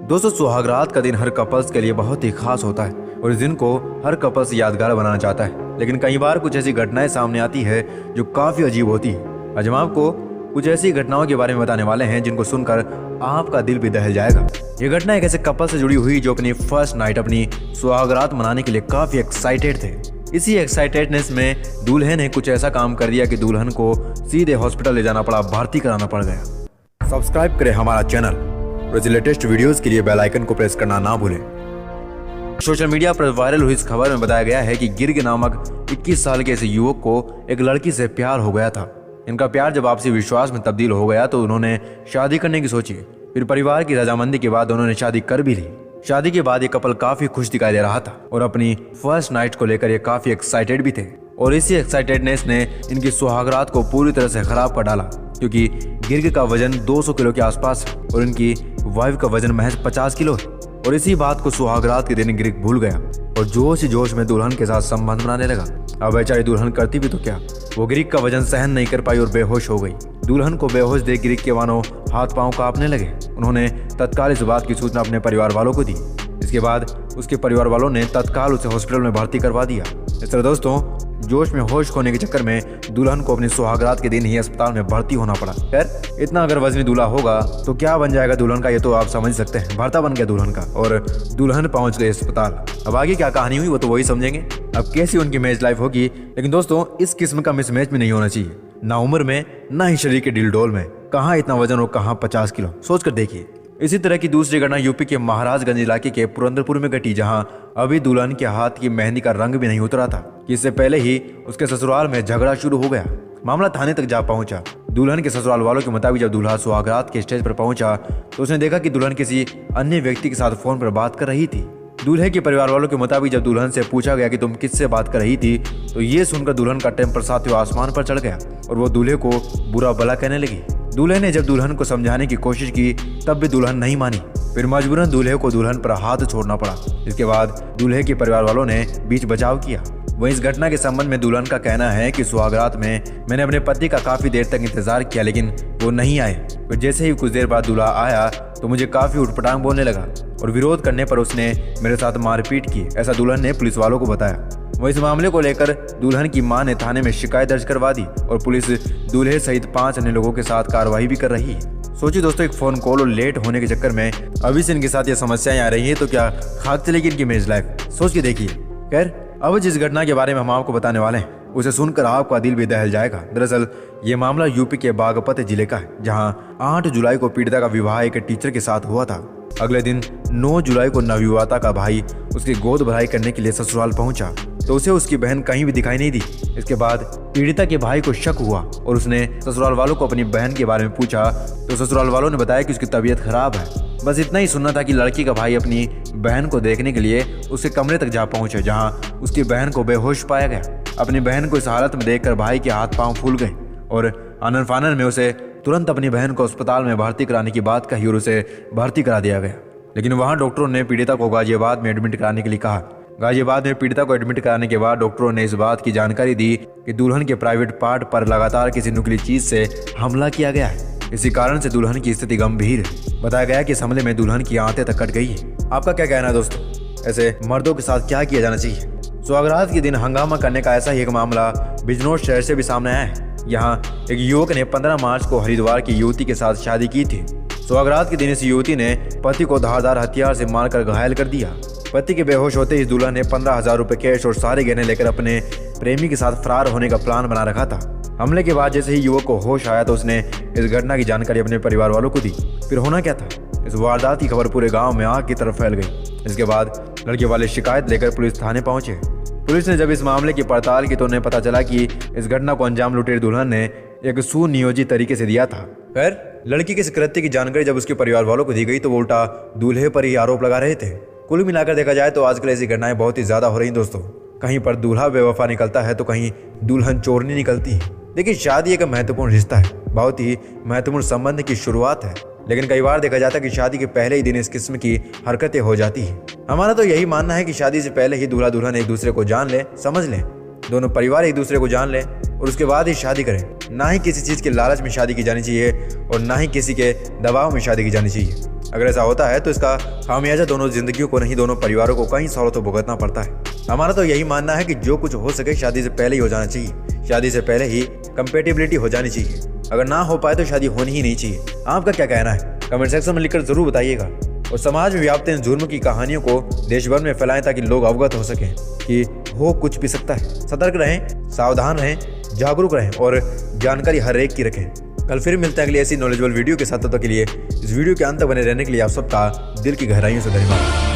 दोस्तों, सुहागरात का दिन हर कपल्स के लिए बहुत ही खास होता है और इस दिन को हर कपल्स यादगार बनाना चाहता है। लेकिन कई बार कुछ ऐसी घटनाएं सामने आती है जो काफी अजीब होती है। आज हम आपको कुछ ऐसी घटनाओं के बारे में बताने वाले हैं जिनको सुनकर आपका दिल भी दहल जाएगा। ये घटना एक ऐसे कपल से जुड़ी हुई जो अपनी फर्स्ट नाइट अपनी सुहागरात मनाने के लिए काफी एक्साइटेड थे। इसी एक्साइटेडनेस में दूल्हे ने कुछ ऐसा काम कर दिया कि दुल्हन को सीधे हॉस्पिटल ले जाना पड़ा, भर्ती कराना पड़ गया। सब्सक्राइब करें हमारा चैनल और लेटेस्ट वीडियोस के लिए बेल आइकन को प्रेस करना ना भूलें। सोशल मीडिया पर वायरल हुई इस खबर में बताया गया है कि गिर्ग नामक 21 साल के ऐसे युवक को एक लड़की से प्यार हो गया था। इनका प्यार जब आपसी विश्वास में तब्दील हो गया तो उन्होंने शादी करने की सोची। फिर परिवार की रजामंदी के बाद उन्होंने शादी कर भी ली। शादी के बाद ये कपल काफी खुश दिखाई दे रहा था और अपनी फर्स्ट नाइट को लेकर ये काफी एक्साइटेड भी थे। और इसी एक्साइटेडनेस ने इनकी सुहागरात को पूरी तरह से खराब कर डाला, क्योंकि गिर्ग का वजन 200 किलो के आसपास है और इनकी वाइफ का वजन महज 50 किलो है। और इसी बात को सुहागरात के दिन गिर्ग भूल गया और जोश ही जोश में दुल्हन के साथ संबंध बनाने लगा। अब बेचारी दुल्हन करती भी तो क्या, वो गिर्ग का वजन सहन नहीं कर पाई और बेहोश हो गई। दुल्हन को बेहोश देख गिर्ग के मानो हाथ पांव कांपने लगे। उन्होंने तत्काल इस बात की सूचना अपने परिवार वालों को दी। इसके बाद उसके परिवार वालों ने तत्काल उसे हॉस्पिटल में भर्ती करवा दिया। इस तरह दोस्तों, जोश में होश खोने के चक्कर में दुल्हन को अपनी सुहागरात के दिन ही अस्पताल में भर्ती होना पड़ा। खैर, इतना अगर वजनी दूल्हा होगा तो क्या बन जाएगा दुल्हन का, ये तो आप समझ सकते हैं। भर्ता बन गया दुल्हन का और दुल्हन पहुंच गई अस्पताल। अब आगे क्या कहानी हुई वो तो वही समझेंगे, अब कैसी उनकी मैरिज लाइफ होगी। लेकिन दोस्तों, इस किस्म का मिसमैच भी नहीं होना चाहिए, ना उम्र में ना ही शरीर के डिलडोल में। कहाँ इतना वजन और कहाँ 50 किलो, सोच कर देखिए। इसी तरह की दूसरी घटना यूपी के महाराजगंज इलाके के पुरंदरपुर में घटी, जहां अभी दुल्हन के हाथ की मेहंदी का रंग भी नहीं उतरा था कि इससे पहले ही उसके ससुराल में झगड़ा शुरू हो गया। मामला थाने तक जा पहुंचा। दुल्हन के ससुराल वालों के मुताबिक जब दूल्हा सुहागरात के स्टेज पर पहुंचा तो उसने देखा कि दुल्हन किसी अन्य व्यक्ति के साथ फोन पर बात कर रही थी। दूल्हे के परिवार वालों के मुताबिक जब दुल्हन से पूछा गया कि तुम किससे बात कर रही थी तो ये सुनकर दुल्हन का टेम्पर साथियों आसमान पर चढ़ गया और वो दूल्हे को बुरा भला कहने लगी। दूल्हे ने जब दुल्हन को समझाने की कोशिश की तब भी दुल्हन नहीं मानी। फिर मजबूरन दूल्हे को दुल्हन पर हाथ छोड़ना पड़ा। इसके बाद दूल्हे के परिवार वालों ने बीच बचाव किया। वहीं इस घटना के संबंध में दुल्हन का कहना है कि सुहागरात में मैंने अपने पति का काफी देर तक इंतजार किया लेकिन वो नहीं आए। फिर जैसे ही कुछ देर बाद दूल्हा आया तो मुझे काफी उठपटांग बोलने लगा और विरोध करने पर उसने मेरे साथ मारपीट की, ऐसा दुल्हन ने पुलिस वालों को बताया। वहीं इस मामले को लेकर दुल्हन की मां ने थाने में शिकायत दर्ज करवा दी और पुलिस दूल्हे सहित 5 अन्य लोगों के साथ कार्रवाई भी कर रही है। सोचिए दोस्तों, एक फोन कॉल और लेट होने के चक्कर में अभी से इनके साथ ये समस्याएं आ रही है तो क्या खाक चलेगी इनकी मैरिज लाइफ, सोच के देखिए। खैर, अब जिस घटना के बारे में हम आपको बताने वाले हैं उसे सुनकर आपका दिल भी दहल जाएगा। दरअसल ये मामला यूपी के बागपत जिले का है, जहां 8 जुलाई को पीड़िता का विवाह एक टीचर के साथ हुआ था। अगले दिन 9 जुलाई को नवविवाहिता का भाई उसकी गोद भराई करने के लिए ससुराल पहुंचा तो उसे उसकी बहन कहीं भी दिखाई नहीं दी। इसके बाद पीड़िता के भाई को शक हुआ और उसने ससुराल वालों को अपनी बहन के बारे में पूछा तो ससुराल वालों ने बताया कि उसकी तबीयत खराब है। बस इतना ही सुनना था कि लड़की का भाई अपनी बहन को देखने के लिए उसके कमरे तक जा पहुंचे, जहां उसकी बहन को बेहोश पाया गया। अपनी बहन को इस हालत में देखकर भाई के हाथ पांव फूल गए और आनन फानन में उसे तुरंत अपनी बहन को अस्पताल में भर्ती कराने की बात कही और उसे भर्ती करा दिया गया। लेकिन वहां डॉक्टरों ने पीड़िता को गाजियाबाद में एडमिट कराने के लिए कहा। गाजियाबाद में पीड़िता को एडमिट कराने के बाद डॉक्टरों ने इस बात की जानकारी दी कि दुल्हन के प्राइवेट पार्ट पर लगातार किसी नुकीली चीज से हमला किया गया है। इसी कारण से दुल्हन की स्थिति गंभीर है। बताया गया कि इस हमले में दुल्हन की आंतें तक कट गई है। आपका क्या कहना है दोस्तों, ऐसे मर्दों के साथ क्या किया जाना चाहिए? सुहागरात के दिन हंगामा करने का ऐसा ही एक मामला बिजनौर शहर से भी सामने आया है। यहाँ एक युवक ने 15 मार्च को हरिद्वार की युवती के साथ शादी की थी। सुहागरात के दिन इस युवती ने पति को धारदार हथियार से मारकर घायल कर दिया। पति के बेहोश होते ही दुल्हन ने 15,000 रुपए कैश और सारे गहने लेकर अपने प्रेमी के साथ फरार होने का प्लान बना रखा था। हमले के बाद जैसे ही युवक को होश आया तो उसने इस घटना की जानकारी अपने परिवार वालों को दी। फिर होना क्या था, इस वारदात की खबर पूरे गांव में आग की तरफ फैल गई। इसके बाद लड़के वाले शिकायत लेकर पुलिस थाने पहुंचे। पुलिस ने जब इस मामले की पड़ताल की तो उन्हें पता चला कि इस घटना को अंजाम लुटेरी दुल्हन ने एक सुनियोजित तरीके से दिया था। खैर, लड़की के इस कृत्य की जानकारी जब उसके परिवार वालों को दी गई तो वो उल्टा दूल्हे पर ही आरोप लगा रहे थे। कुल मिलाकर देखा जाए तो आजकल ऐसी घटनाएं बहुत ही ज्यादा हो रही दोस्तों। कहीं पर दूल्हा बेवफा निकलता है तो कहीं दुल्हन चोरनी निकलती है। देखिए, शादी एक महत्वपूर्ण रिश्ता है, बहुत ही महत्वपूर्ण संबंध की शुरुआत है। लेकिन कई बार देखा जाता है कि शादी के पहले ही दिन इस किस्म की हरकतें हो जाती है। हमारा तो यही मानना है कि शादी से पहले ही दूल्हा दुल्हन एक दूसरे को जान ले, समझ लें, दोनों परिवार एक दूसरे को जान लें और उसके बाद ही शादी करें। ना ही किसी चीज़ के लालच में शादी की जानी चाहिए और ना ही किसी के दबाव में शादी की जानी चाहिए। अगर ऐसा होता है तो इसका खामियाजा दोनों जिंदगियों को नहीं, दोनों परिवारों को कई सालों तो भुगतना पड़ता है। हमारा तो यही मानना है कि जो कुछ हो सके शादी से पहले ही हो जाना चाहिए। शादी से पहले ही कंपेटिबिलिटी हो जानी चाहिए। अगर ना हो पाए तो शादी होनी ही नहीं चाहिए। आपका क्या कहना है? कमेंट सेक्शन में लिखकर जरूर बताइएगा। और समाज में व्याप्त इन जुर्म की कहानियों को देश भर में फैलाएं ताकि लोग अवगत हो सकें कि हो कुछ भी सकता है। सतर्क रहें, सावधान रहें, जागरूक रहें और जानकारी हर एक की रखें। कल फिर मिलते हैं अगली ऐसी नॉलेजेबल वीडियो के साथ। तब तक के लिए इस वीडियो के अंत तक बने रहने के लिए आप सबका दिल की गहराइयों से धन्यवाद।